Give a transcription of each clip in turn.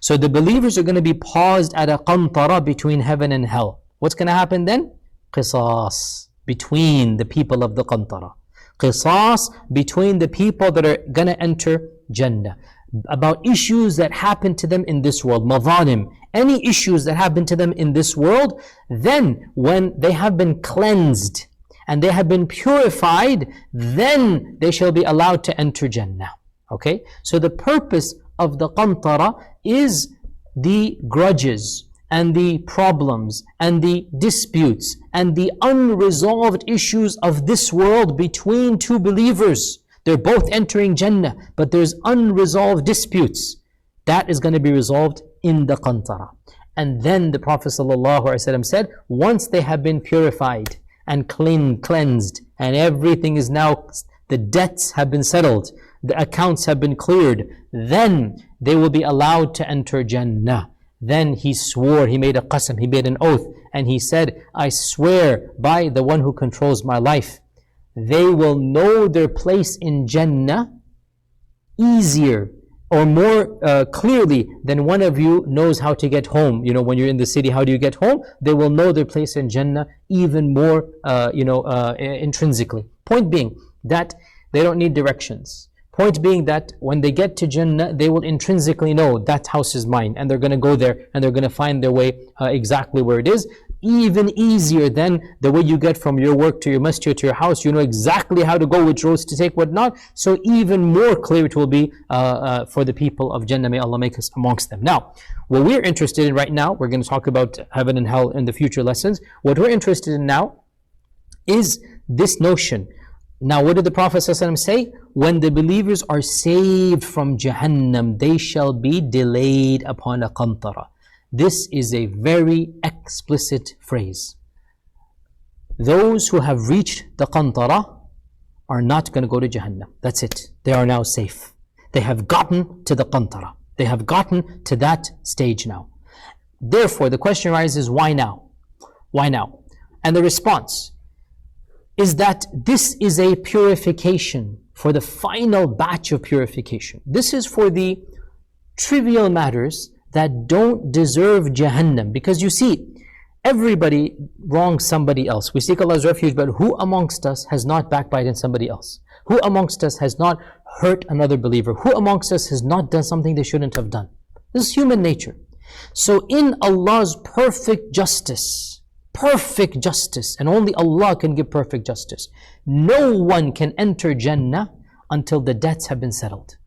So the believers are going to be paused at a qantara between heaven and hell. What's going to happen then? Qisas between the people of the qantara. Qisas between the people that are going to enter Jannah. About issues that happen to them in this world, madhalim, any issues that happen to them in this world, then when they have been cleansed and they have been purified, then they shall be allowed to enter Jannah. Okay? So the purpose of the qantara is the grudges and the problems and the disputes and the unresolved issues of this world between two believers. They're both entering Jannah, but there's unresolved disputes. That is going to be resolved in the qantara. And then the Prophet ﷺ said, once they have been purified and cleansed, and everything is now, the debts have been settled, the accounts have been cleared, then they will be allowed to enter Jannah. Then he swore, he made a qasam, he made an oath, and he said, I swear by the one who controls my life, they will know their place in Jannah easier or more clearly than one of you knows how to get home. You know, when you're in the city, how do you get home? They will know their place in Jannah even more, intrinsically. Point being that they don't need directions. Point being that when they get to Jannah, they will intrinsically know that house is mine, and they're going to go there and they're going to find their way exactly where it is. Even easier than the way you get from your work to your masjid to your house. You know exactly how to go, which roads to take, what not. So even more clear it will be for the people of Jannah. May Allah make us amongst them. Now, what we're interested in right now, we're going to talk about heaven and hell in the future lessons. What we're interested in now is this notion. Now, what did the Prophet ﷺ say? When the believers are saved from Jahannam, they shall be delayed upon a qantara. This is a very explicit phrase. Those who have reached the qantara are not going to go to Jahannam. That's it. They are now safe. They have gotten to the qantara. They have gotten to that stage now. Therefore, the question arises, why now? Why now? And the response is that this is a purification for the final batch of purification. This is for the trivial matters that don't deserve Jahannam. Because you see, everybody wrongs somebody else. We seek Allah's refuge, but who amongst us has not backbited somebody else? Who amongst us has not hurt another believer? Who amongst us has not done something they shouldn't have done? This is human nature. So in Allah's perfect justice, and only Allah can give perfect justice, no one can enter Jannah until the debts have been settled.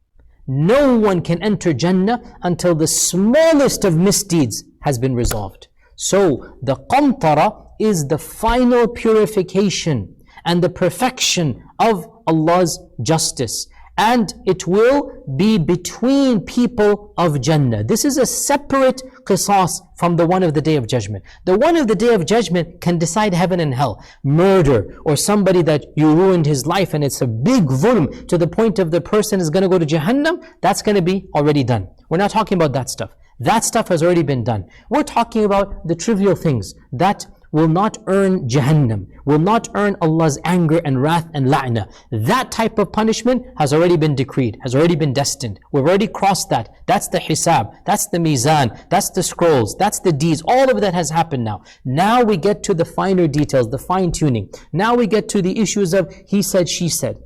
No one can enter Jannah until the smallest of misdeeds has been resolved. So the qantara is the final purification and the perfection of Allah's justice. And it will be between people of Jannah. This is a separate qisas from the one of the Day of Judgment. The one of the Day of Judgment can decide heaven and hell. Murder, or somebody that you ruined his life and it's a big dhulm to the point of the person is going to go to Jahannam, that's going to be already done. We're not talking about that stuff. That stuff has already been done. We're talking about the trivial things that will not earn Jahannam, will not earn Allah's anger and wrath and la'na. That type of punishment has already been decreed, has already been destined. We've already crossed that. That's the hisab, that's the mizan, that's the scrolls, that's the deeds. All of that has happened now. Now we get to the finer details, the fine tuning. Now we get to the issues of he said, she said.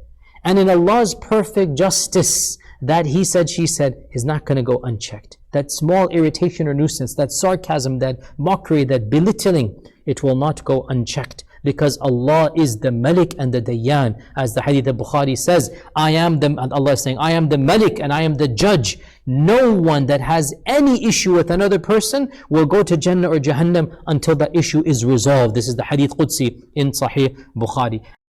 And in Allah's perfect justice, that he said, she said is not going to go unchecked. That small irritation or nuisance, that sarcasm, that mockery, that belittling, it will not go unchecked. Because Allah is the Malik and the Dayyan. As the hadith of Bukhari says, Allah is saying, I am the Malik and I am the judge. No one that has any issue with another person will go to Jannah or Jahannam until that issue is resolved. This is the hadith Qudsi in Sahih Bukhari.